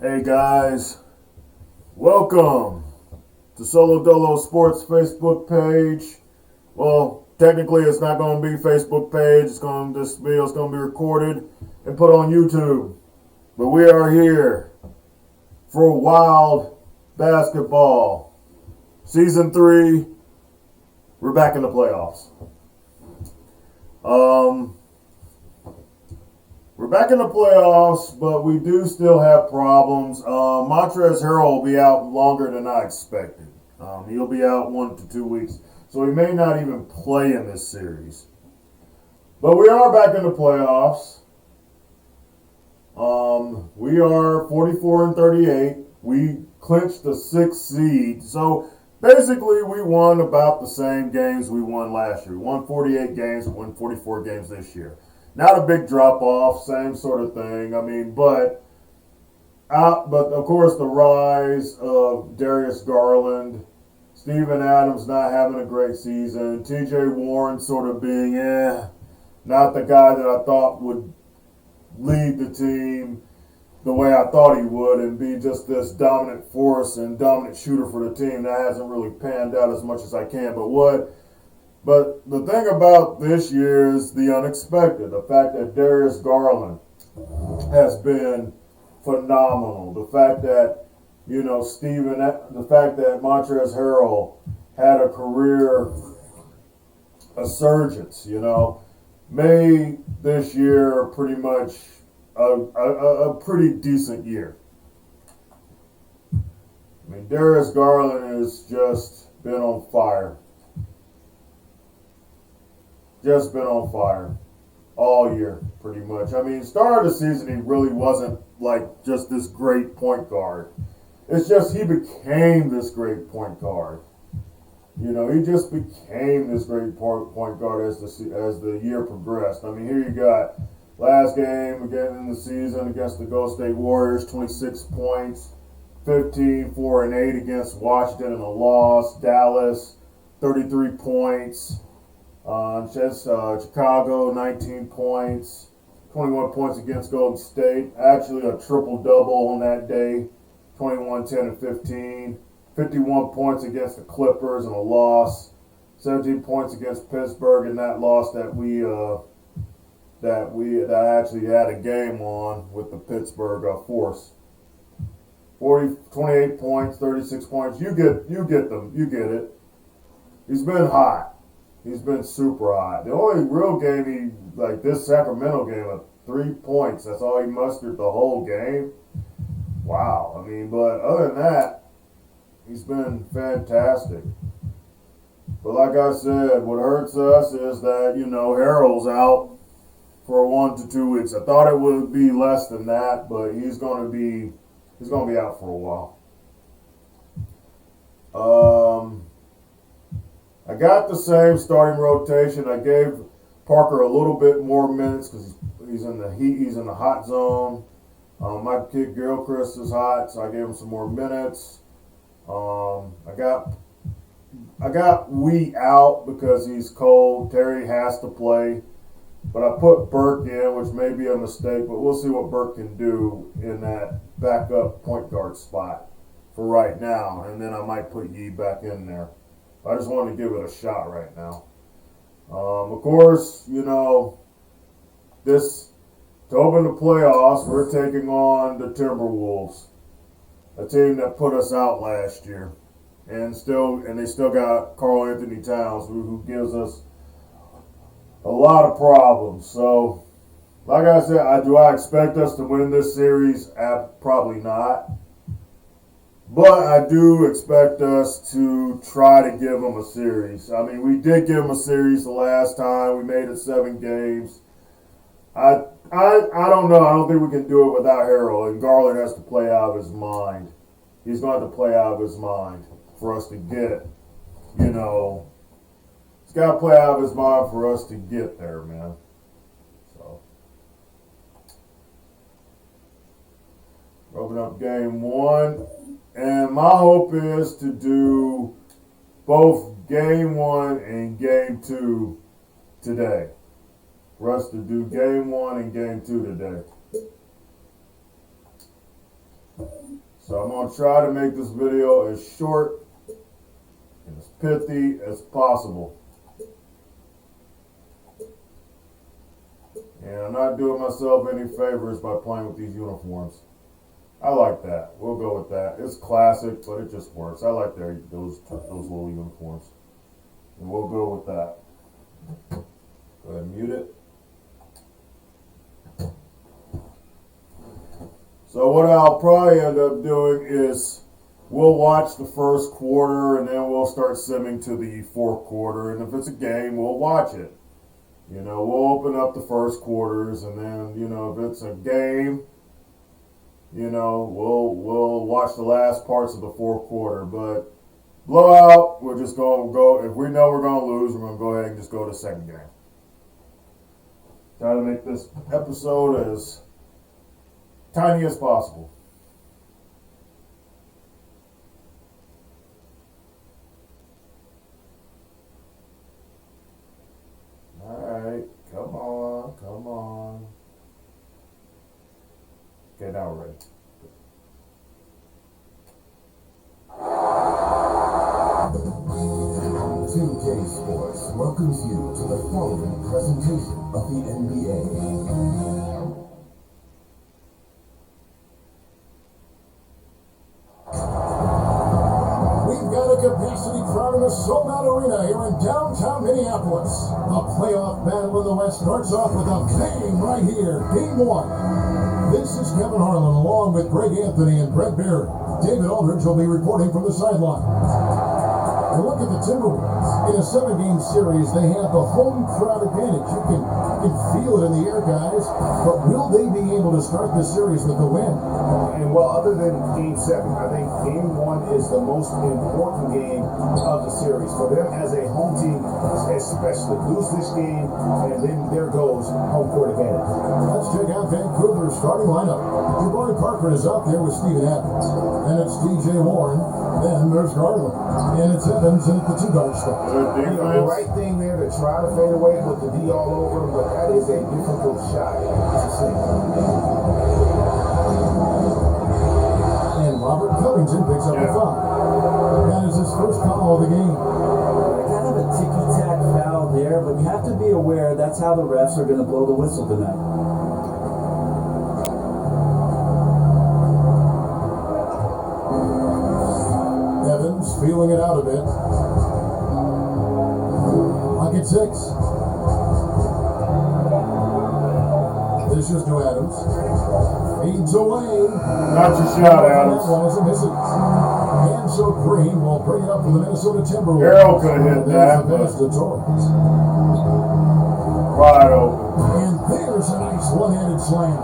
Hey guys, welcome to Solo Dolo Sports Facebook page. Well, technically it's not going to be Facebook page. This video is going to be recorded and put on YouTube. But we are here for wild basketball. Season 3, we're back in the playoffs. We're back in the playoffs, but we do still have problems. Montrezl Harrell will be out longer than I expected. He'll be out 1 to 2 weeks, so he may not even play in this series. But we are back in the playoffs. We are 44 and 38. We clinched the 6th seed. So basically, we won about the same games we won last year. We won 48 games, we won 44 games this year. Not a big drop-off, same sort of thing. But of course the rise of Darius Garland, Steven Adams not having a great season, T.J. Warren sort of being, not the guy that I thought would lead the team the way I thought he would and be just this dominant force and dominant shooter for the team. That hasn't really panned out as much as I can. But the thing about this year is the unexpected. The fact that Darius Garland has been phenomenal. The fact that, the fact that Montrezl Harrell had a career resurgence, made this year pretty much a pretty decent year. Darius Garland has just been on fire. Just been on fire all year, pretty much. Start of the season, he really wasn't like just this great point guard. It's just he became this great point guard. He just became this great point guard as the year progressed. Here you got last game again in the season against the Golden State Warriors, 26 points, 15, 4, and 8 against Washington in a loss. Dallas, 33 points. Chicago, 19 points, 21 points against Golden State. Actually, a triple-double on that day, 21, 10, and 15. 51 points against the Clippers in a loss. 17 points against Pittsburgh in that loss that I actually had a game on with the Pittsburgh Force. 28 points, 36 points. You get them. You get it. He's been hot. He's been super hot. The only real game this Sacramento game of 3 points. That's all he mustered the whole game. Wow. But other than that, he's been fantastic. But like I said, what hurts us is that, Harrell's out for 1 to 2 weeks. I thought it would be less than that, but he's gonna be out for a while. I got the same starting rotation. I gave Parker a little bit more minutes because he's in the heat. He's in the hot zone. My kid Gilchrist is hot, so I gave him some more minutes. I got Wheat out because he's cold. Terry has to play, but I put Burke in, which may be a mistake, but we'll see what Burke can do in that backup point guard spot for right now, and then I might put Yee back in there. I just wanted to give it a shot right now. Of course, to open the playoffs, we're taking on the Timberwolves, a team that put us out last year, and they still got Karl Anthony Towns, who gives us a lot of problems. So, like I said, do I expect us to win this series? Probably not. But I do expect us to try to give them a series. We did give them a series the last time. We made it 7 games. I don't know. I don't think we can do it without Harrell. And Garland has to play out of his mind. He's going to have to play out of his mind for us to get, he's got to play out of his mind for us to get there, man. So, open up game 1. And my hope is to do both game 1 and game 2 today. For us to do game 1 and game 2 today. So I'm going to try to make this video as short and as pithy as possible. And I'm not doing myself any favors by playing with these uniforms. I like that. We'll go with that. It's classic, but it just works. I like those little uniforms. And we'll go with that. Go ahead and mute it. So what I'll probably end up doing is we'll watch the first quarter and then we'll start simming to the fourth quarter. And if it's a game, we'll watch it. You know, we'll open up the first quarters and then, you know, if it's a game, you know, we'll watch the last parts of the fourth quarter. But blowout, we're just going to go. If we know we're going to lose, we're going to go ahead and just go to the second game. Try to make this episode as tiny as possible. All right, come on, come on. Okay, now we're ready. K Sports welcomes you to the following presentation of the NBA. Capacity crowd in the sold-out arena here in downtown Minneapolis. The playoff battle in the West starts off with a bang right here. Game 1. This is Kevin Harlan along with Greg Anthony and Brett Barry. David Aldridge will be reporting from the sideline. And look at the Timberwolves. In a 7-game series, they have the home crowd advantage. You can feel it in the air, guys. But will they be able to start the series with a win? And well, other than Game 7, I think Game 1 is the most important game of the series. For them as a home team, especially lose this game, and then there goes home court advantage. Let's check out Vancouver's starting lineup. Jabari Parker is out there with Steven Adams. And it's DJ Warren. Then there's Garland. And it's Evans in at the 2-guard spot. You know, the right thing there to try to fade away with the D all over him, but that is a difficult shot to see. And Robert Covington picks up the foul. That is his first foul of the game. Kind of a ticky-tack foul there, but you have to be aware that's how the refs are going to blow the whistle tonight. Evans feeling it out a bit. Lock at 6. This is to Adams. Feeds away. Not your shot, Adams. That one is a missing. And so Green will bring it up for the Minnesota Timberwolves. Harold could have hit that. There's the Torres. Wide open. And there's a nice one-handed slam.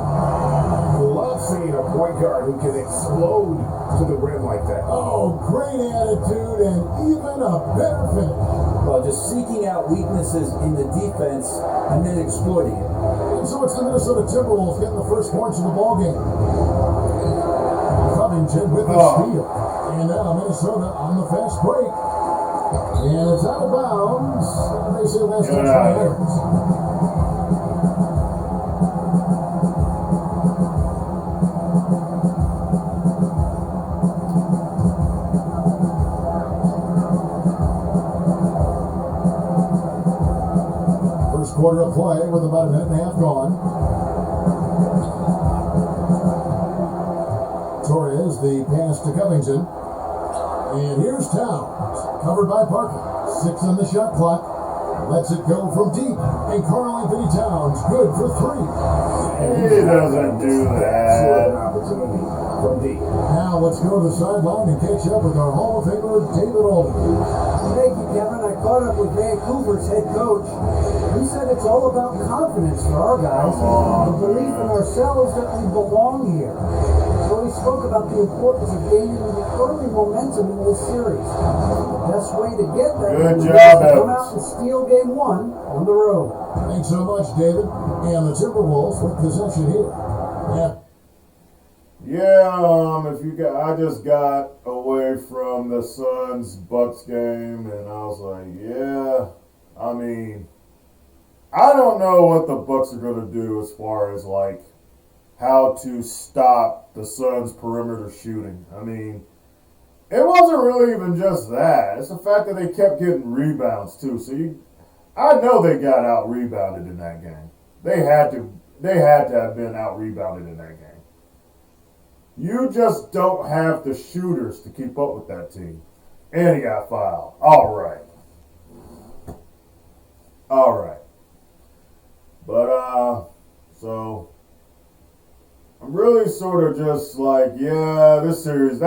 Love seeing a point guard who can explode to the rim like that. Oh, great attitude and even a better finish. Well, just seeking out weaknesses in the defense and then exploiting it. And so it's the Minnesota Timberwolves getting the first points of the ballgame. Covington with the steal. And now Minnesota on the fast break. And it's out of bounds. They say last touch by Adams. First quarter of play with about a minute and a half gone. Torres, the pass to Covington. And here's Towns, covered by Parker. 6 on the shot clock. Lets it go from deep. And Karl-Anthony Towns, good for 3. He doesn't do that. An opportunity from deep. Now let's go to the sideline and catch up with our Hall of Famer, David Aldridge. Thank you, Kevin. I caught up with Vancouver's head coach. He said it's all about confidence for our guys. The belief in ourselves that we belong here. So he spoke about the importance of gaining the early momentum in this series. The best way to get that Good is job, to come Evans. out and steal Game 1 on the road. Thanks so much, David. And the Timberwolves with possession here. If you got, I just got away from the Suns Bucks game, and I was like, I mean, I don't know what the Bucks are gonna do as far as like how to stop the Suns' perimeter shooting. I mean, it wasn't really even just that. It's the fact that they kept getting rebounds too. I know they got out rebounded in that game. They had to. They had to have been out rebounded in that game. You just don't have the shooters to keep up with that team. And he got fouled. All right. But so I'm really sort of just like, yeah, that series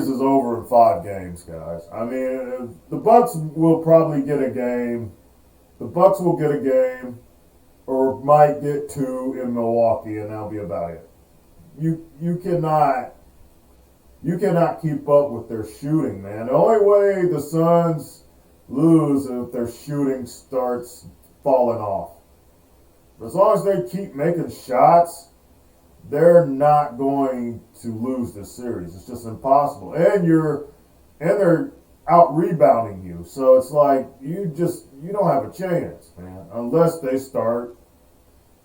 is over in 5 games, guys. I mean, the Bucks will probably get a game. The Bucks will get a game, or might get 2 in Milwaukee, and that'll be about it. You cannot keep up with their shooting, man. The only way the Suns lose is if their shooting starts falling off. But as long as they keep making shots, they're not going to lose this series. It's just impossible. And they're out rebounding you. So it's like you don't have a chance, man, unless they start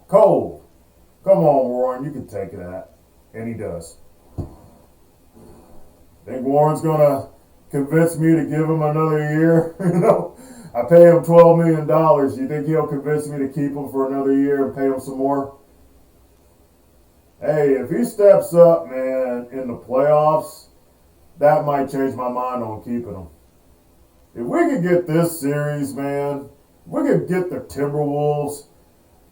cold. Come on, Warren, you can take that. And he does. Think Warren's gonna convince me to give him another year? I pay him $12 million. You think he'll convince me to keep him for another year and pay him some more? Hey, if he steps up, man, in the playoffs, that might change my mind on keeping him. If we could get this series, man, if we could get the Timberwolves,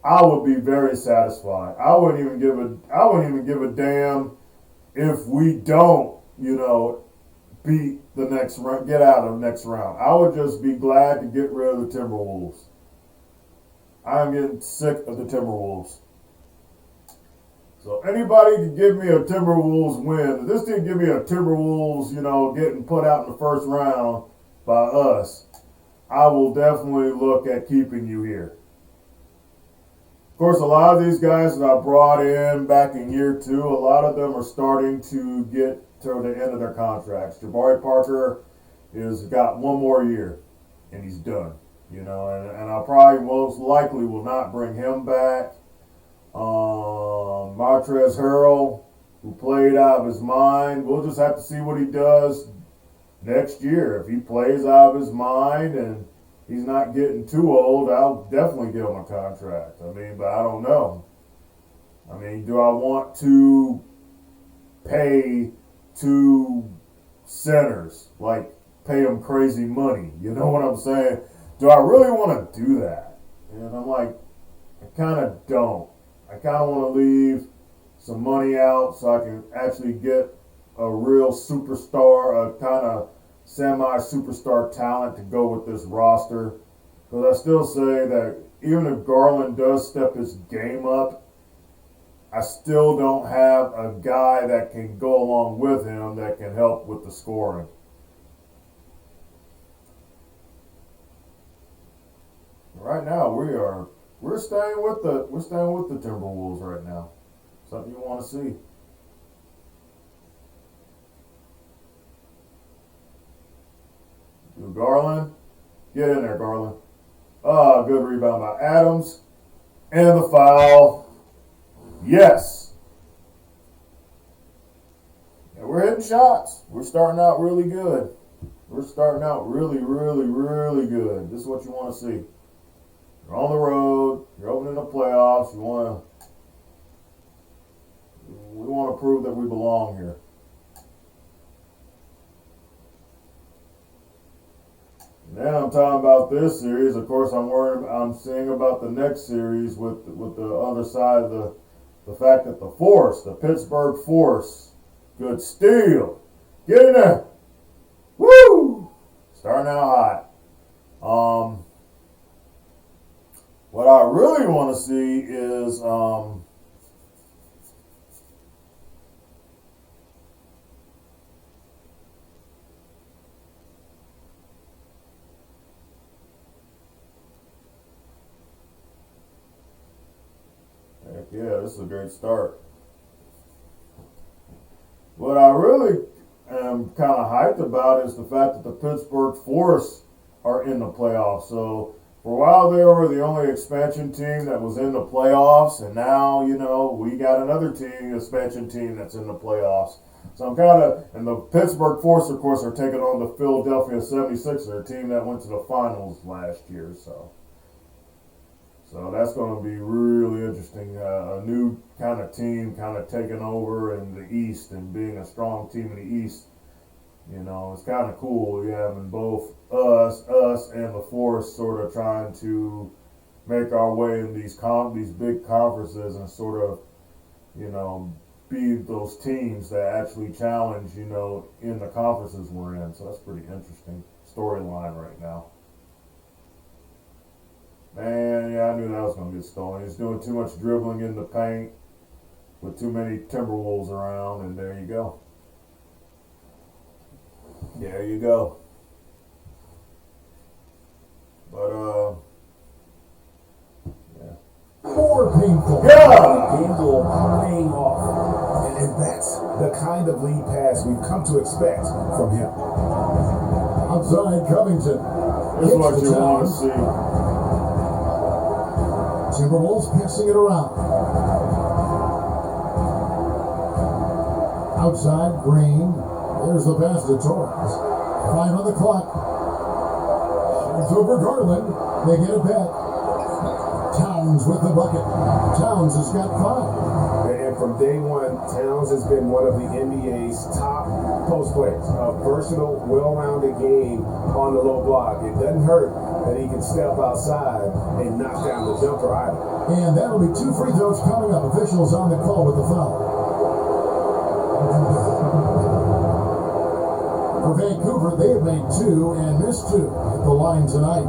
I would be very satisfied. I wouldn't even give a damn if we don't, beat the next round, get out of the next round. I would just be glad to get rid of the Timberwolves. I'm getting sick of the Timberwolves. So anybody can give me a Timberwolves win. If this didn't give me a Timberwolves, getting put out in the first round by us, I will definitely look at keeping you here. Of course, a lot of these guys that I brought in back in year 2, a lot of them are starting to get to the end of their contracts. Jabari Parker has got 1 more year, and he's done. And I probably most likely will not bring him back. Montrezl Harrell, who played out of his mind, we'll just have to see what he does next year. If he plays out of his mind and he's not getting too old, I'll definitely give him a contract. But I don't know. Do I want to pay 2 centers, like pay them crazy money? You know what I'm saying? Do I really want to do that? And I'm like, I kind of don't. I kind of want to leave some money out so I can actually get a real superstar, a kind of semi-superstar talent to go with this roster. Because I still say that even if Garland does step his game up, I still don't have a guy that can go along with him that can help with the scoring. Right now, we're staying with the Timberwolves right now. Something you want to see. Garland, get in there, Garland. Good rebound by Adams. And the foul. Yes. And we're hitting shots. We're starting out really good. We're starting out really, really, really good. This is what you want to see. You're on the road. You're opening the playoffs. We want to prove that we belong here. Then I'm talking about this series. Of course, I'm seeing about the next series with the other side of the fact that the Pittsburgh Force, good steal. Get in there. Woo! Starting out hot. What I really want to see is yeah, this is a great start. What I really am kind of hyped about is the fact that the Pittsburgh Force are in the playoffs. So For a while they were the only expansion team that was in the playoffs, and now, we got another expansion team that's in the playoffs. So I'm and the Pittsburgh Force, of course, are taking on the Philadelphia 76ers, a team that went to the finals last year. So that's going to be really interesting. A new kind of team kind of taking over in the East and being a strong team in the East. It's kind of cool. You having both us, and the Force sort of trying to make our way in these big conferences and sort of, be those teams that actually challenge, in the conferences we're in. So that's pretty interesting storyline right now. Man, yeah, I knew that was going to get stolen. He's doing too much dribbling in the paint with too many Timberwolves around, and there you go. There you go. But, yeah. More painful. Yeah! Gamble paying off. And that's the kind of lead pass we've come to expect from him. Outside Covington. This is what you want to see. Timberwolves passing it around. Outside, Green. There's the pass to Torres. 5 on the clock. It's over Garland. They get it back. Towns with the bucket. Towns has got 5. And from day one, Towns has been one of the NBA's top post players. A versatile, well-rounded game on the low block. It doesn't hurt that he can step outside and knock down the jumper either. And that'll be 2 free throws coming up. Officials on the call with the foul. For Vancouver, they have made 2 and missed 2 at the line tonight.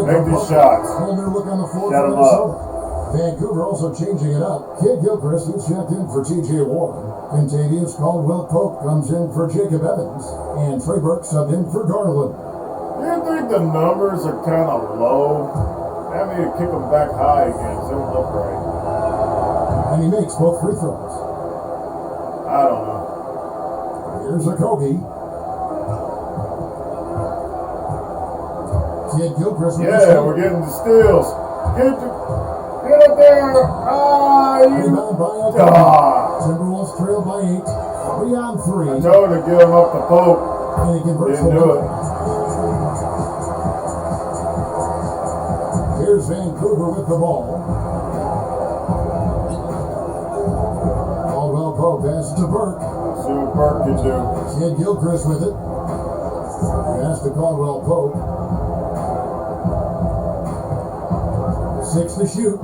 Make these shots. Whole new look on the floor Shut for 'em Minnesota. Vancouver also changing it up. Kid Gilchrist is checked in for T.J. Warren. Contavious Caldwell Pope comes in for Jacob Evans. And Trey Burke subbed in for Garland. You think the numbers are kind of low? I need to kick them back high again. It don't look right. And he makes both free throws. I don't know. Here's a Kobe. Kid Gilchrist with the Yeah, steal. we're getting the steals. Get up there. Rebound by Oklahoma. Timberwolves trail by 8. 3 on 3. I told her to give him up the Pope. And he converts the Didn't do it. Here's Vancouver with the ball. Caldwell Pope passes to Burke. See what Burke can do. Kid Gilchrist with it. Pass to Caldwell Pope. 6 to shoot.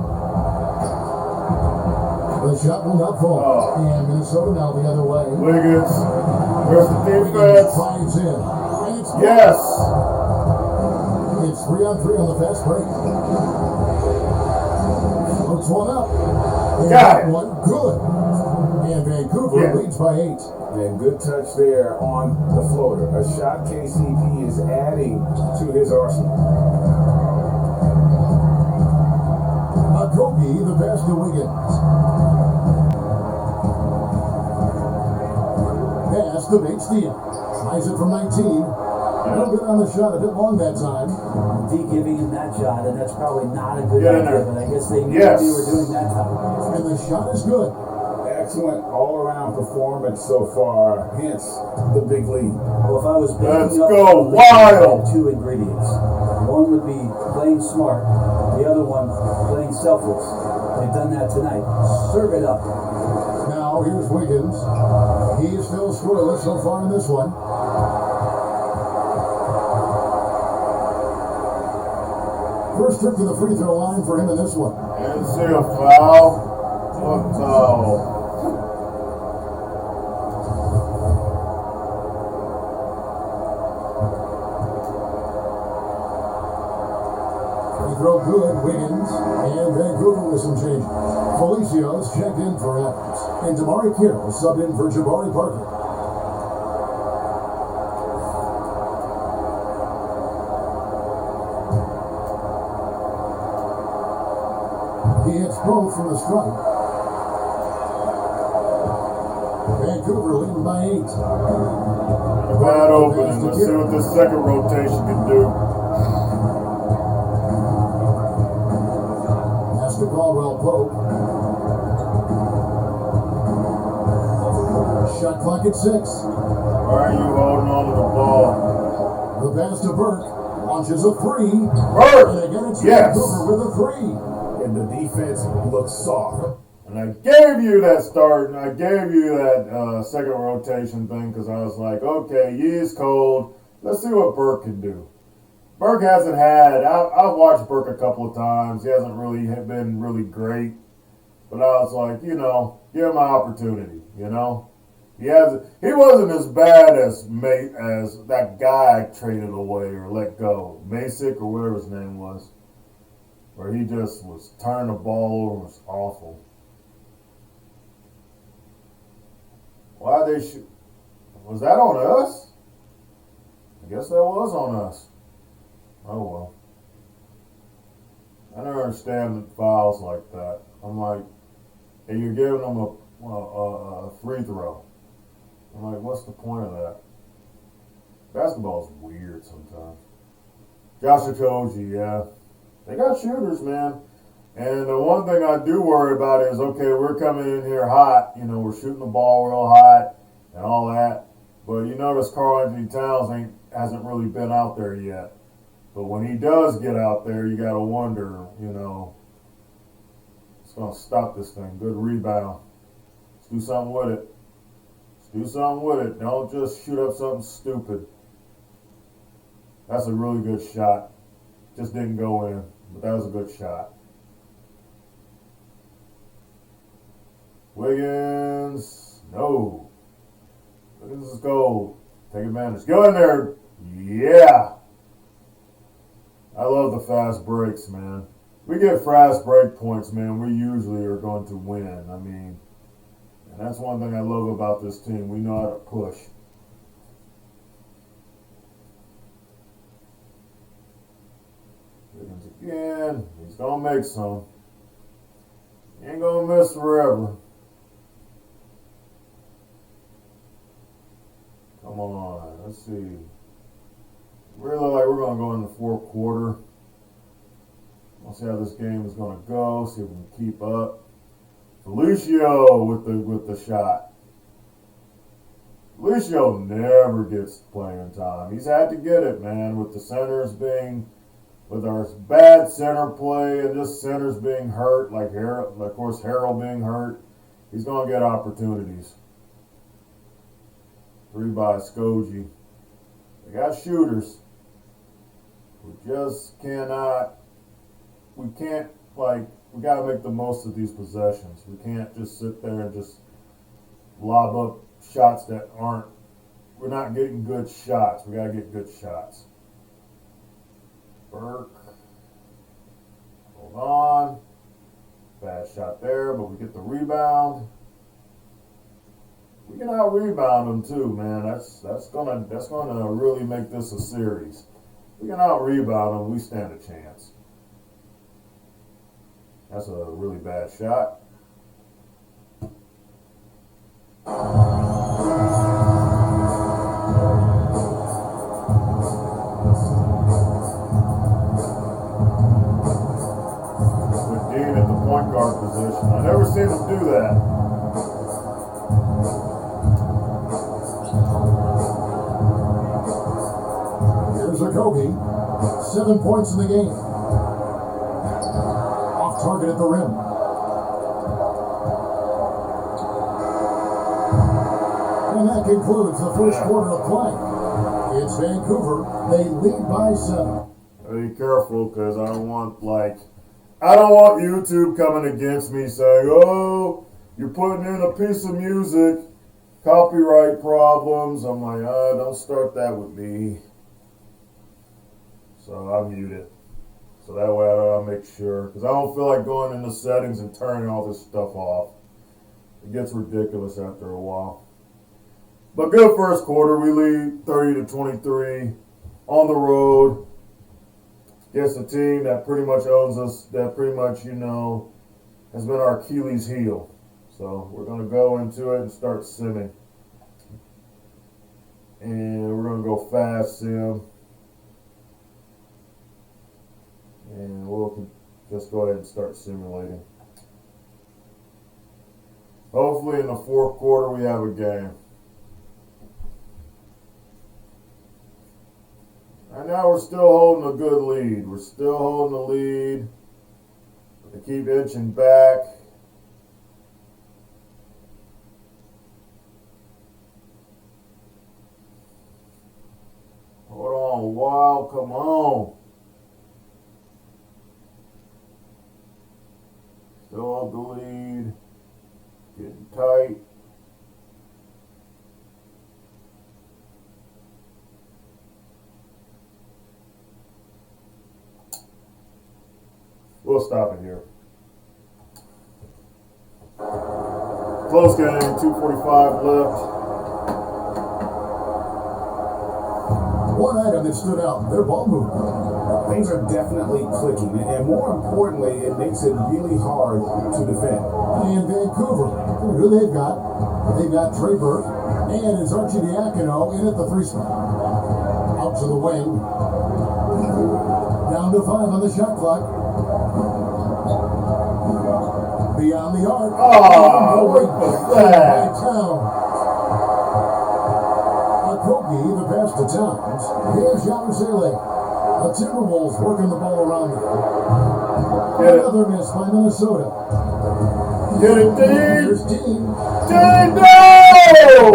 The shot will not fall. Oh. And Minnesota now the other way. Wiggins. Where's the Wiggins defense? drives in. And it's Yes. It's 3 on 3 on the fast break. Looks one up. And Got it. one good. And Vancouver leads by 8. And good touch there on the floater. A shot KCP is adding to his arsenal. Kobe, the pass to Wiggins. Pass to Nate Steele. Tries it from 19. A little bit on the shot, a bit long that time. D giving him that shot, and that's probably not a good Get in idea, there. but I guess they knew Yes. what they were doing that time. And the shot is good. Excellent all-around performance so far, hence the big lead. Well, if I was Let's backing up, go I would have wild. 2 ingredients. One would be playing smart, the other one playing selfless. They've done that tonight. Serve it up. Now here's Wiggins. He is still scoreless so far in this one. First trip to the free throw line for him in this one. Didn't see a foul. What foul? Free throw good, Wiggins, and Vancouver with some change. Felicios checked in for Evans, and Damari Carroll subbed in for Jabari Parker. He hits both from the strike. Vancouver leading by 8. Bad opening. Let's see what this second rotation can do. Pass to Caldwell Pope. Shot clock at 6. Why are you holding on to the ball? The pass to Burke. Launches a 3. Burke! And again it's Yes! Vancouver with a 3. And the defense looks soft. And I gave you that start, and I gave you that second rotation thing because I was like, okay, he is cold. Let's see what Burke can do. Burke hasn't had, I've watched Burke a couple of times. He hasn't really been really great. But I was like, give him an opportunity, He wasn't as bad as that guy I traded away or let go. Masick or whatever his name was. Where he just was turning the ball over. It was awful. Why they shoot? Was that on us? I guess that was on us. Oh well. I never understand fouls like that. I'm like, hey, you're giving them a free throw. I'm like, what's the point of that? Basketball's weird sometimes. Josh Okogie, yeah. They got shooters, man. And the one thing I do worry about is, okay, we're coming in here hot. We're shooting the ball real hot and all that. But you notice Karl-Anthony Towns hasn't really been out there yet. But when he does get out there, you got to wonder, it's going to stop this thing. Good rebound. Let's do something with it. Do something with it. Don't just shoot up something stupid. That's a really good shot. Just didn't go in, but that was a good shot. Wiggins, no. Wiggins is gold. Take advantage. Go in there. Yeah. I love the fast breaks, man. We get fast break points, man. We usually are going to win. And that's one thing I love about this team. We know how to push. Wiggins again. He's going to make some. He ain't going to miss forever. Come on. Let's see. Really look like we're going to go in the fourth quarter. We'll see how this game is going to go. See if we can keep up. Felicio with the shot. Felicio never gets playing time. He's had to get it, man, with the centers with our bad center play and just centers being hurt, like Harold, of course, Harold being hurt. He's going to get opportunities. 3 by Skoji. They got shooters. We just cannot. We can't, we got to make the most of these possessions. We can't just sit there and just lob up shots that aren't. We're not getting good shots. We got to get good shots. Burke. Hold on. Bad shot there, but we get the rebound. We can out-rebound them too, man. That's gonna really make this a series. We can out-rebound them. We stand a chance. That's a really bad shot. With Dean at the point guard position. I never seen him do that. Here's Okogie. 7 points in the game. Target at the rim. And that concludes the first quarter of play. It's Vancouver. They lead by 7. Be careful, because I don't want YouTube coming against me saying, oh, you're putting in a piece of music, copyright problems. I'm like, don't start that with me. So I'll mute it. So that way I'll make sure. Because I don't feel like going into settings and turning all this stuff off. It gets ridiculous after a while. But good first quarter. We lead 30-23 on the road. Against a team that pretty much owns us. That pretty much, has been our Achilles heel. So we're going to go into it and start simming. And we're going to go fast sim. And we'll just go ahead and start simulating. Hopefully in the fourth quarter we have a game. Right now we're still holding a good lead. We're still holding the lead. They keep inching back. Hold on, wow, come on. Still hold the lead. Getting tight. We'll stop it here. Close game, 2:45 left. One item that stood out, their ball movement. Things are definitely clicking, and more importantly, it makes it really hard to defend. In Vancouver, who they've got? They've got Trey Burke, and it's Archie Diacono in at the 3 spot. Out to the wing. Down to 5 on the shot clock. Beyond the arc. Oh, what was that? Kogi, the pass to Towns. Here's Yabusele. The Timberwolves working the ball around them. Another miss by Minnesota. Get it, Dean! Here's Dean. Dean, no!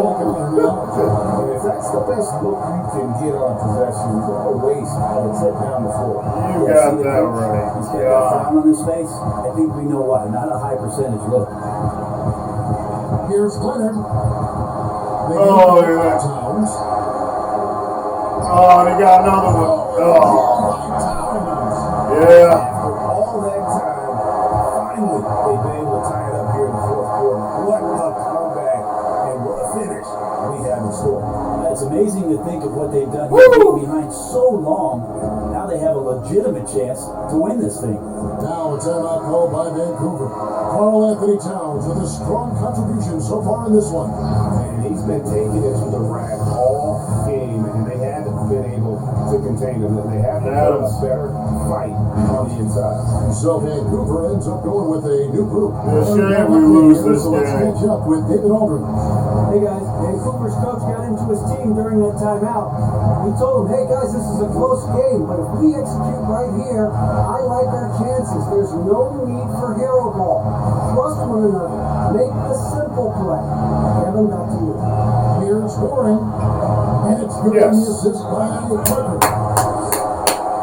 And if that's the best look you can get on possession, what a waste of a trip down the floor. You got that right. He's got that frown on his face. I think we know why. Not a high percentage look. Here's Leonard. Oh, yeah. Towns. Oh, they got another one. Oh. Yeah. After all that time, finally they've been able to tie it up here in the fourth quarter. What a comeback and what a finish we have in store. It's amazing to think of what they've done here, being behind so long. Now they have a legitimate chance to win this thing. Now a timeout called by Vancouver. Carl Anthony Towns with a strong contribution so far in this one. And he's been taking it to the rack all game, and they haven't been able to contain him. They haven't had a better fight on the inside. So Vancouver ends up going with a new group. It's a shame we lose this So let's game. catch up with David Aldrin. Hey guys, Vancouver's coach got into his team during that timeout. He told them, hey guys, this is a close game, but if we execute right here, I like our chances. There's no need for hero ball. Trust one another. Make the simple play. Kevin, back to you. Here's scoring. And it's good Yes. on the assist by Parker.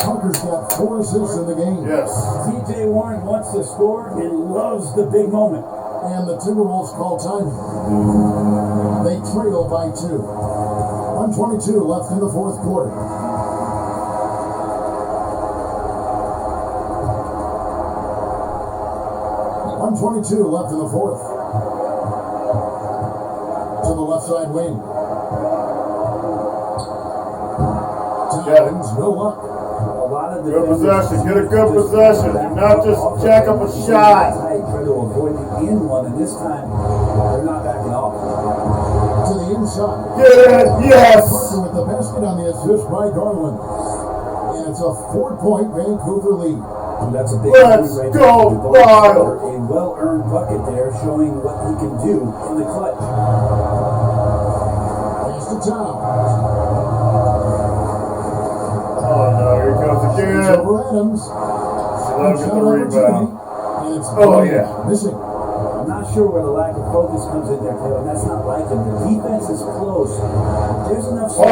Parker's got 4 assists in the game. Yes. TJ Warren wants to score and loves the big moment. And the Timberwolves call time. They trail by 2. 1:22 left in the fourth quarter. .122 left in the fourth. To the left side wing. Towns, no luck. A lot of Good possession. Get a good possession. Do not just jack up a shot. Try to avoid the in one, and this time they're not backing off. To the inside. Get it. Yes. Parker with the basket on the assist by Garland. And it's a 4-point Vancouver lead. And that's a big Let's lead right go, there. The Wild. goal scorer, a well-earned bucket there, showing what he can do in the clutch. Pass to Towns. Oh, no. Here comes It's again. over Adams. Slow get Shot the rebound. opportunity. And it's Oh, yeah. missing. I'm not sure where the lack of focus comes in there, Kevin. That's not like him. The defense is close. There's enough space.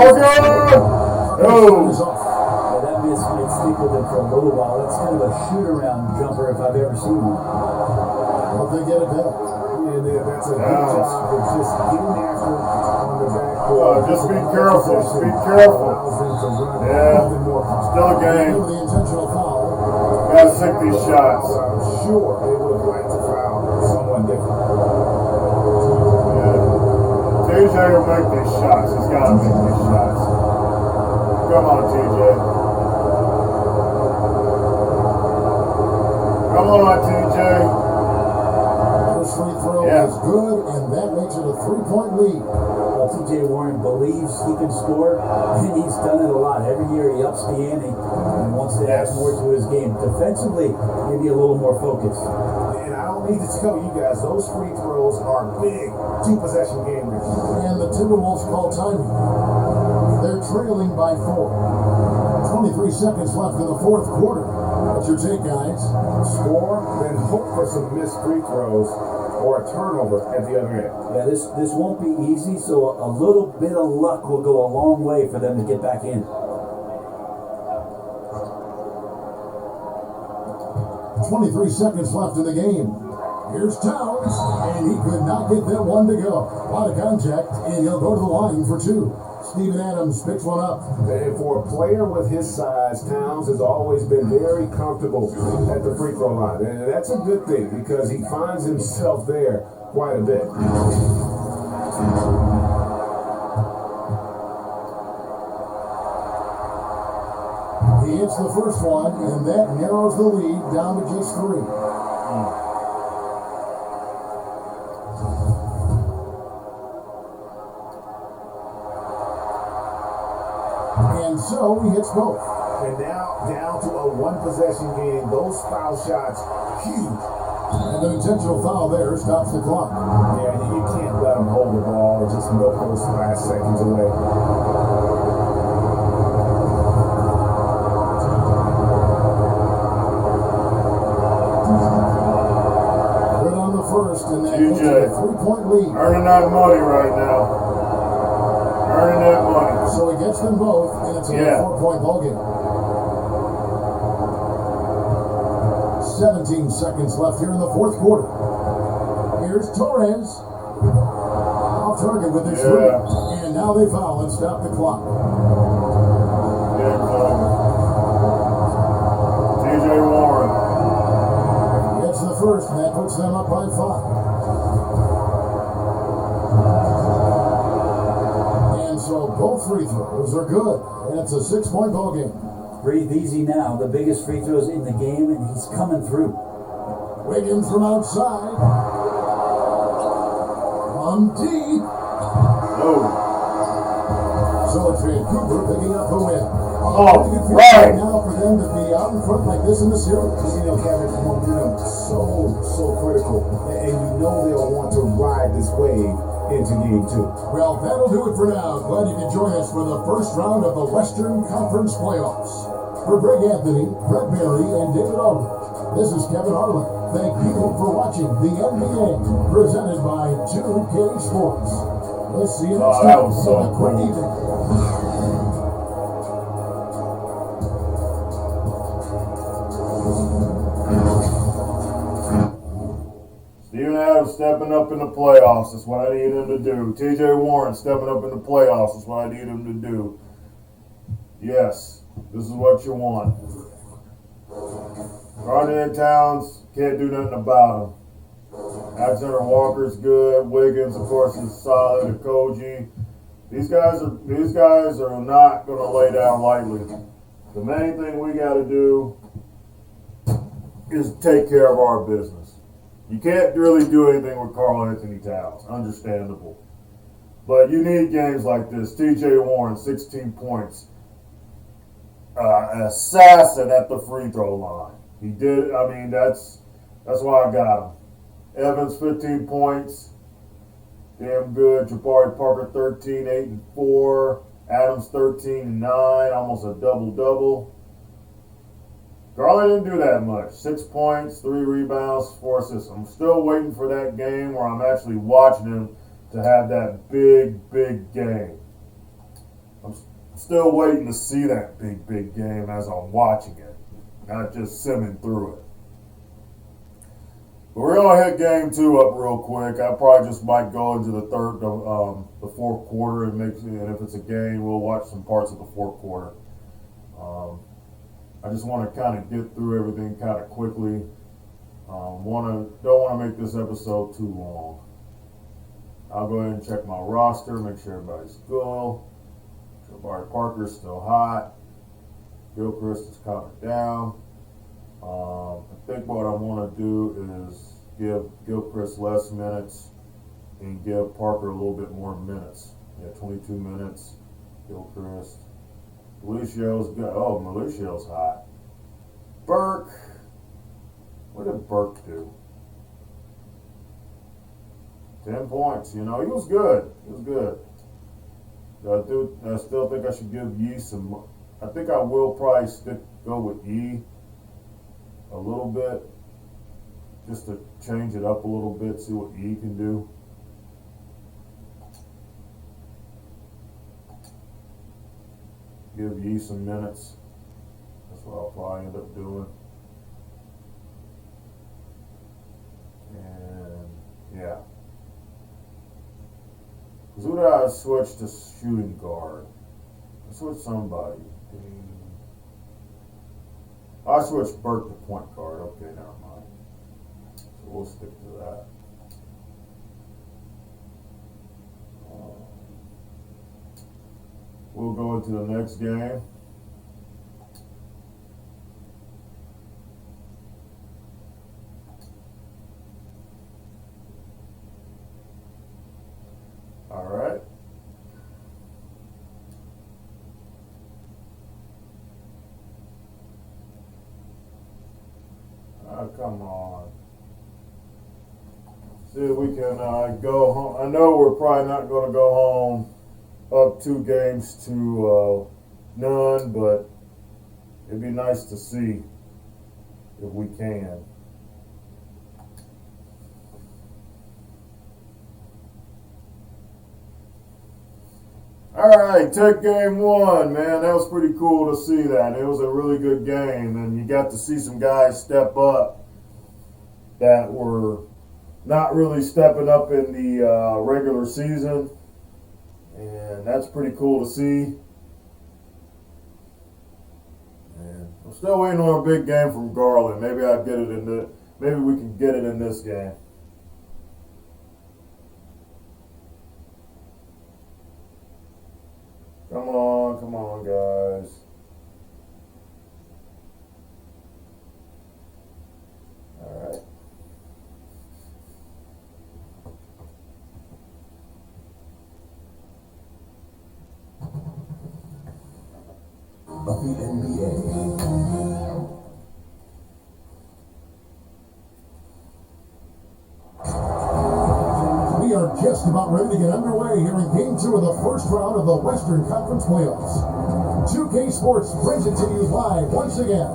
Oh. Is off. Yeah, that miss might stick with him for a little while. That's kind of a shoot-around jumper if I've ever seen one. Hope they get it back. And that's a good Yes. job of just getting after on the backcourt. Just be careful. Be careful. Allows them to run Yeah. even more confident. Still a Over game. the intentional foul. Gotta take these shots. I'm sure they would have liked to foul someone different. Yeah. TJ will make these shots. He's gotta make these shots. Come on, TJ. Come on, TJ. First free throw Yeah. is good, and that makes it a 3-point lead. Well, TJ Warren believes he can score, and he's done it a lot. Every year he ups the ante and wants to add more to his game. Defensively, maybe a little more focused. And I don't need to tell you guys, those free throws are big two-possession game here. And the Timberwolves call timing. They're trailing by 4. 23 seconds left in the fourth quarter. What's your take, guys? Score, then hope for some missed free throws or a turnover at the other end. Yeah, this won't be easy, so a little bit of luck will go a long way for them to get back in. 23 seconds left in the game. Here's Towns, and he could not get that one to go. A lot of contact, and he'll go to the line for 2. Steven Adams picks one up. And for a player with his size, Towns has always been very comfortable at the free throw line. And that's a good thing because he finds himself there quite a bit. He hits the first one, and that narrows the lead down to just 3. And so he hits both. And now down to a one-possession game. Those foul shots, huge. And an intentional foul there stops the clock. Yeah, you can't let them hold the ball or just milk those last seconds away. Good on the first, and that TJ, puts a 3-point lead. Earning that money right now. Earning that money. So he gets them both, and it's a 4-point ballgame. 17 seconds left here in the fourth quarter. Here's Torres. Off target with his 3. And now they foul and stop the clock. Game's over. TJ Warren. Gets the first, and that puts them up by 5. And so both free throws are good. And it's a 6-point ballgame. Breathe easy now. The biggest free throws in the game, and he's coming through. Wiggins from outside. From deep. Oh. So it's Vancouver picking up the win. Oh, Pretty good right. feeling now for them to be out in front like this in the series. You know, Kevin, momentum so critical. And you know they'll want to ride this wave into game 2. Well, that'll do it for now. Glad you could join us for the first round of the Western Conference Playoffs. For Greg Anthony, Brett Berry, and David Aldridge, this is Kevin Harlan. Thank you for watching the NBA, presented by 2K Sports. Let's see you next that time. was so Have a quick cool. evening. Steven Adams stepping up in the playoffs. That's what I need him to do. TJ Warren stepping up in the playoffs. That's what I need him to do. Yes, this is what you want. Gardner Towns, can't do nothing about him. Alexander Walker's good. Wiggins, of course, is solid. Koji. These guys are not going to lay down lightly. The main thing we got to do is take care of our business. You can't really do anything with Karl Anthony Towns. Understandable. But you need games like this. TJ Warren, 16 points. An assassin at the free throw line. He did. I mean, that's why I got him. Evans, 15 points. Damn good. Jabari Parker, 13, 8, and 4. Adams, 13, and 9. Almost a double-double. Garland didn't do that much. 6 points, 3 rebounds, 4 assists. I'm still waiting for that game where I'm actually watching him to have that big game. I'm still waiting to see that big game as I'm watching it, not just simming through it. But we're gonna hit game 2 up real quick. I probably just might go into the fourth quarter and if it's a game, we'll watch some parts of the fourth quarter. I just want to kind of get through everything kind of quickly. Don't want to make this episode too long. I'll go ahead and check my roster, make sure everybody's good. Jabari Parker's still hot. Gilchrist is kind of down. I think what I want to do is give Gilchrist less minutes and give Parker a little bit more minutes. Yeah, 22 minutes. Gilchrist. Malucio's good. Oh, Malucio's hot. Burke. What did Burke do? 10 points. You know, he was good. He was good. I still think I should give Yee some. I think I will probably go with Yee a little bit, just to change it up a little bit, see what Yee can do. Give Yee some minutes. That's what I'll probably end up doing. And yeah. Because who did I switch to shooting guard? I switched somebody. I switched Burke to point guard. Okay, never mind. So we'll stick to that. We'll go into the next game. All right. Come on. See if we can go home. I know we're probably not going to go home up 2 games to none, but it'd be nice to see if we can. All right, take game 1, man. That was pretty cool to see that. It was a really good game, and you got to see some guys step up that were not really stepping up in the regular season, and that's pretty cool to see. And I'm still waiting on a big game from Garland. Maybe I'll get it in the. Maybe we can get it in this game. Come on, guys. All right. Of the NBA. We are just about ready to get underway here in Game 2 of the first round of the Western Conference Playoffs. 2K Sports brings it to you live once again.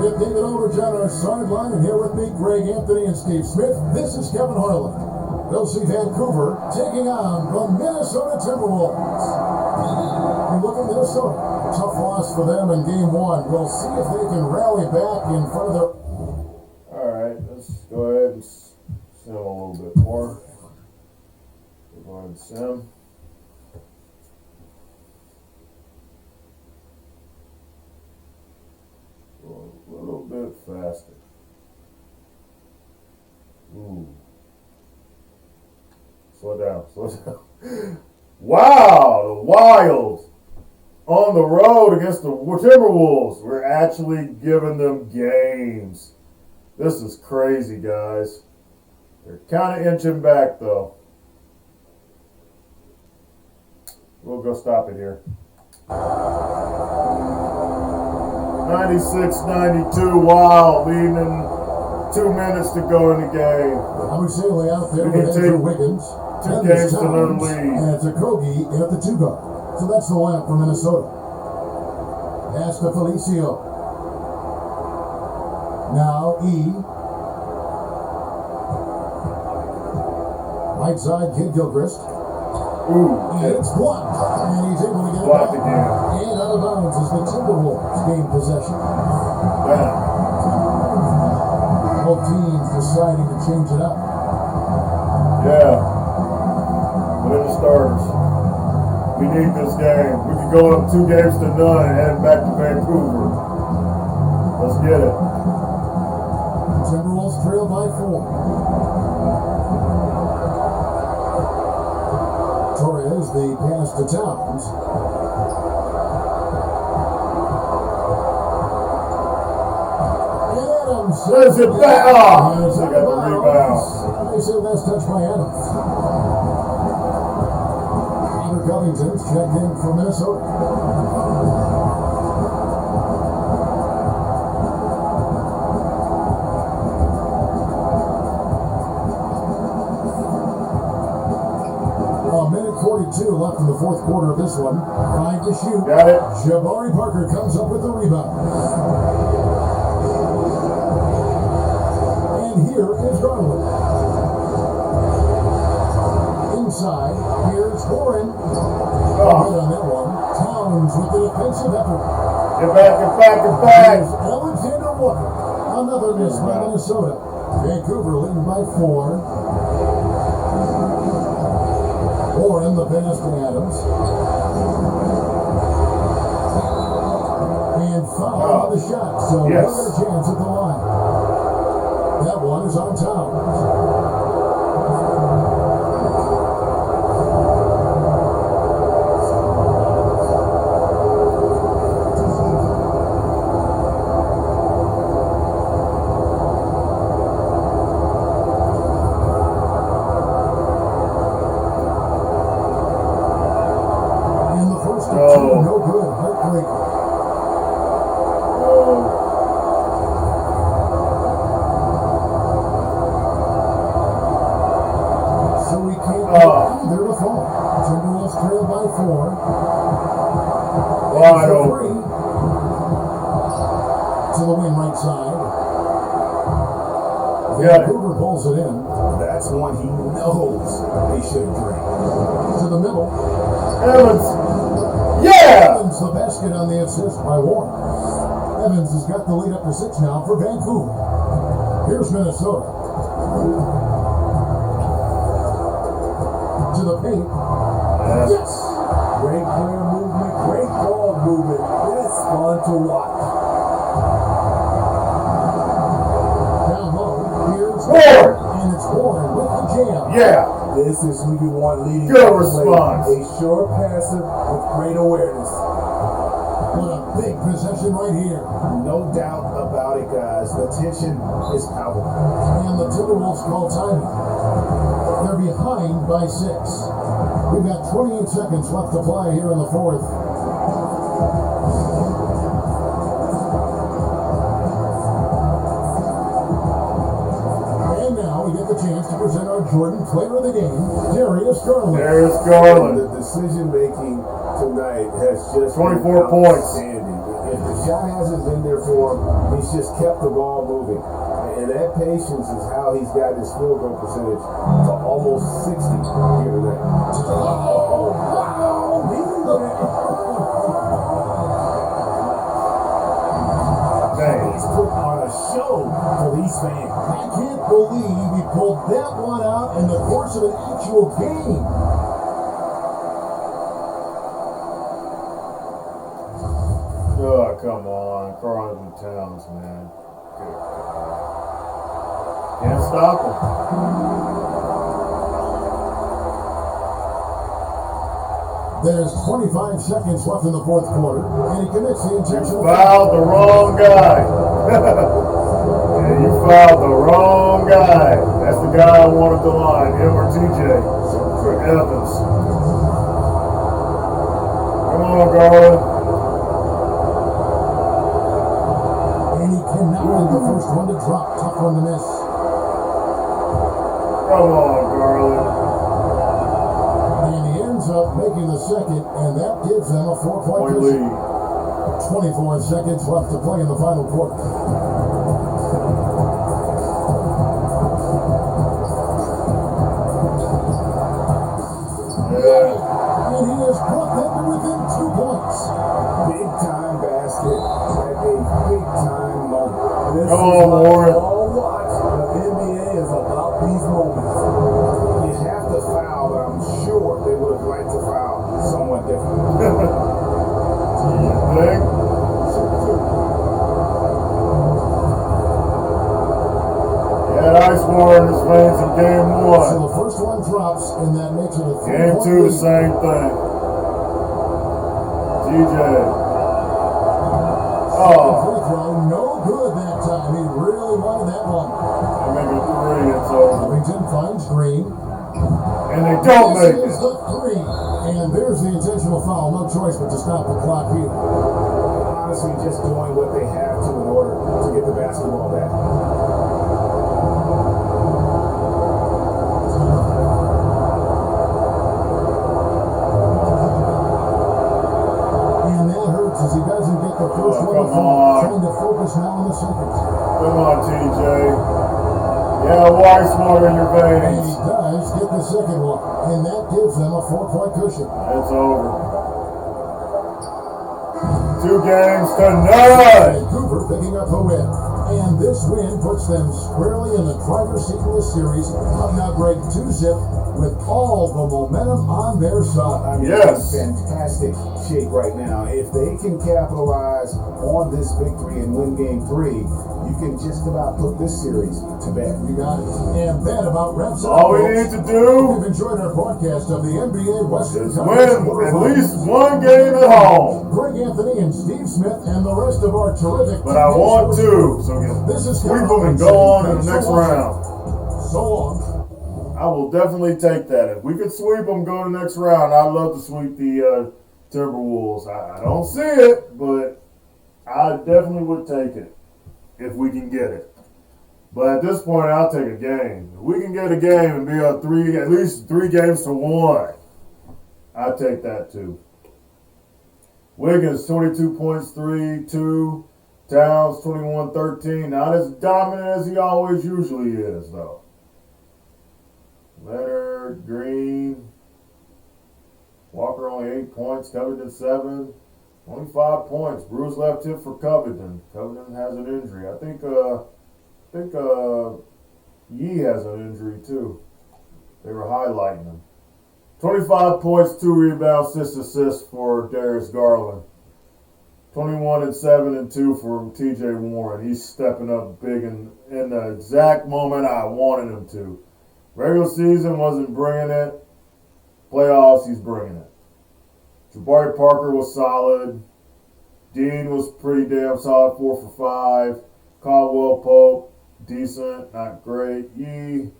We have David Aldridge on our sideline, and here with me, Greg Anthony and Steve Smith. This is Kevin Harlan. We'll see Vancouver taking on the Minnesota Timberwolves. You look at Minnesota. Tough loss for them in Game 1. We'll see if they can rally back in front of their... All right, let's go ahead and sim a little bit more. We're going to sim. Go a little bit faster. Ooh. Slow down. Wow, the Wild on the road against the Timberwolves. We're actually giving them games. This is crazy, guys. They're kind of inching back, though. We'll go stop it here. 96-92, Wild leading 2 minutes to go in the game. I'm sailing out there We can with take Andrew Wiggins. 2 games to none lead. And it's a Kogi at the 2 guard. So that's the lineup for Minnesota. Pass to Felicio. Now E. Right side, Kid Gilchrist. Ooh, And it's blocked. And he's able to get it blocked back. again. And out of bounds is the Timberwolves gain possession. Damn. Both teams deciding to change it up. Yeah. Put in the starters. We need this game. We could go up 2 games to none and head back to Vancouver. Let's get it. Timberwolves trail by 4. Torres, the pass to Towns. And Adams. There's it back. Oh, And it's they out got of the bounds. rebound. They say last touch by Adams. Connor Covington's checked in for Minnesota. A minute 42 left in the fourth quarter of this one. 5 to shoot. Got it. Jabari Parker comes up with the rebound. And here is Garland. Inside, here's Warren. Good on that one. Towns with the defensive effort. Get back, get back, get back. Here's Alexander Walker. Another miss by Minnesota. Vancouver leading by 4. Warren, the pass to Adams. And foul on the shot, so yes. another chance at the line. That one is on Towns. No good. Heartbreaker. So we can't get either to fall. Timberwolves trail by 4. Wide open. 3. To the wing right side. Vancouver pulls it in. That's one he knows he should drink. To the middle. Evans. Yeah! Evans the basket on the assist by Warren. Evans has got the lead up to 6 now for Vancouver. Here's Minnesota. To the paint. Yes! Great player movement, great ball movement. That's fun to watch. Down low, here's Warren! And it's Warren with the jam. Yeah! This is who you want leading. Good response. A sure passer with great awareness. What a big possession right here. No doubt about it, guys. The tension is palpable. And the Timberwolves call time. They're behind by 6. We've got 28 seconds left to play here in the fourth. And now we get the chance to present our Jordan Player of the Game, Darius Garland. There's Garland. The decision making tonight has just 24 points. outstanding. If the shot hasn't been there for him, he's just kept the ball moving. And that patience is how he's got his field goal percentage to almost 60 here today. Oh, wow! He's put on a show for these fans. I can't believe he pulled that one out in the course of an actual game. Oh, come on. Carlton Towns, man. Good God. Can't stop him. There's 25 seconds left in the fourth quarter, and he commits the intentional Fouled the wrong guy. Yeah, you fouled the wrong guy. That's the guy I wanted to line, him or TJ for Evans. Come on, Garland. And he cannot get the first one to drop. Tough one to miss. Come on, Garland. And he ends up making the second, and that gives them a 4-point lead. 24 seconds left to play in the final quarter. Yeah. And he has brought them to within 2 points. Big time basket at a big time moment. This Come is on, what Warren. we all watch. The NBA is about these moments. You have to foul, but I'm sure they would have liked to foul someone different. Think? Yeah, Ice Warren is veins in game So 1. the first one drops, and that makes it a 3-point Game 2, the lead. same thing. TJ. Second free throw, no good that time. He really wanted that one. I make it 3, it's over. Covington finds Green. And they don't This make is it. the three. And there's the intentional foul. No choice but to stop the clock here. Honestly, just doing what they have to in order to get the basketball back. And that hurts as he doesn't get the first one. Come on. Trying to focus now on the second. Come on, TJ. Yeah, water smarter in your And he veins. does get the second one. And that gives them a 4-point cushion. It's over. 2 games to none. Vancouver picking up the win. And this win puts them squarely in the driver's seat in this series. Up now break 2-zip with all the momentum on their side. I mean, Yes. they're in fantastic shape right now. If they can capitalize on this victory and win game 3, you can just about put this series to bed. You got it. And that about wraps up. All we folks. need to do We've enjoyed our broadcast of the NBA Western is Conference win at quarterfinals. least 1 game at home. Greg Anthony and Steve Smith and the rest of our terrific. But I want to, so This is sweep them and go on in the next round. So long. I will definitely take that. If we could sweep them, go to the next round, I'd love to sweep the Timberwolves. I don't see it, but I definitely would take it if we can get it. But at this point, I'll take a game. If we can get a game and be up at least 3 games to 1, I'll take that too. Wiggins, 22 points, 3-2. Towns, 21-13. Not as dominant as he always usually is, though. Leonard, Green, Walker only 8 points, Covington 7, only 5 points. Bruce left hip for Covington. Covington has an injury. I think Yee has an injury too. They were highlighting him. 25 points, 2 rebounds, 6 assists for Darius Garland. 21 and 7 and 2 for TJ Warren. He's stepping up big in the exact moment I wanted him to. Regular season wasn't bringing it. Playoffs, he's bringing it. Jabari Parker was solid. Dean was pretty damn solid, 4 for 5. Caldwell Pope, decent, not great. Yee,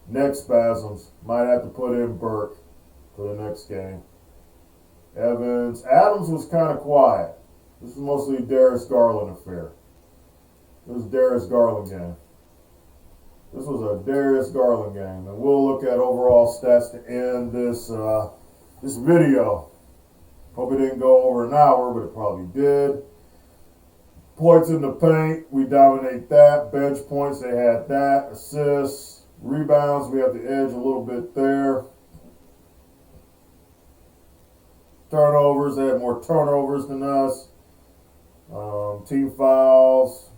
neck spasms. Might have to put in Burke for the next game. Evans. Adams was kind of quiet. This is mostly a Darius Garland affair. This is Darius Garland game. This was a Darius Garland game, and we'll look at overall stats to end this this video. Hope it didn't go over an hour, but it probably did. Points in the paint, we dominate that. Bench points, they had that. Assists, rebounds, we have the edge a little bit there. Turnovers, they had more turnovers than us. Team fouls.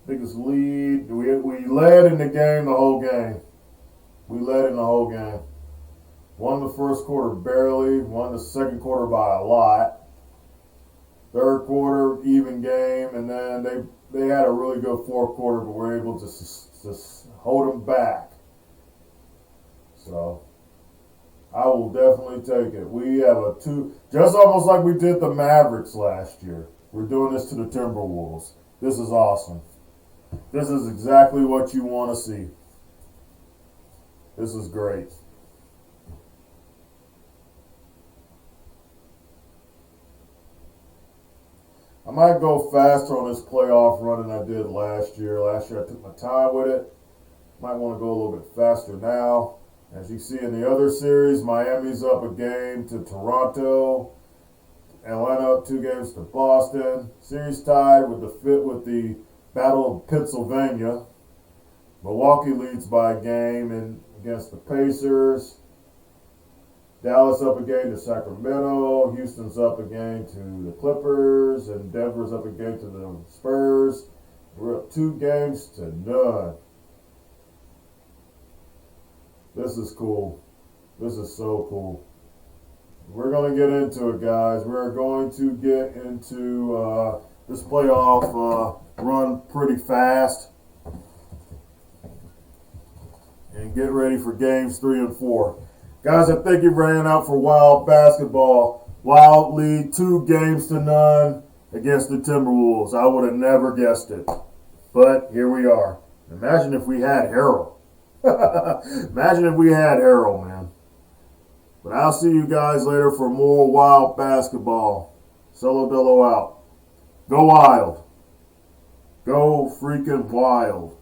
Biggest lead. We led in the game the whole game. We led in the whole game. Won the first quarter barely. Won the second quarter by a lot. Third quarter, even game. And then they had a really good fourth quarter, but were able to hold them back. So I will definitely take it. We have a 2, just almost like we did the Mavericks last year. We're doing this to the Timberwolves. This is awesome. This is exactly what you want to see. This is great. I might go faster on this playoff run than I did last year. Last year I took my time with it. Might want to go a little bit faster now. As you see in the other series, Miami's up a game to Toronto. Atlanta up 2 games to Boston. Series tied with the Battle of Pennsylvania. Milwaukee leads by a game against the Pacers. Dallas up a game to Sacramento. Houston's up a game to the Clippers. And Denver's up a game to the Spurs. We're up 2 games to none. This is cool. This is so cool. We're going to get into it, guys. We're going to get into this playoff run pretty fast. And get ready for games 3 and 4. Guys, I think you ran out for Wild basketball. Wild lead 2 games to none against the Timberwolves. I would have never guessed it. But here we are. Imagine if we had Harold. Imagine if we had Harold, man. But I'll see you guys later for more wild basketball. Solo Dolo out. Go wild. Go freaking wild.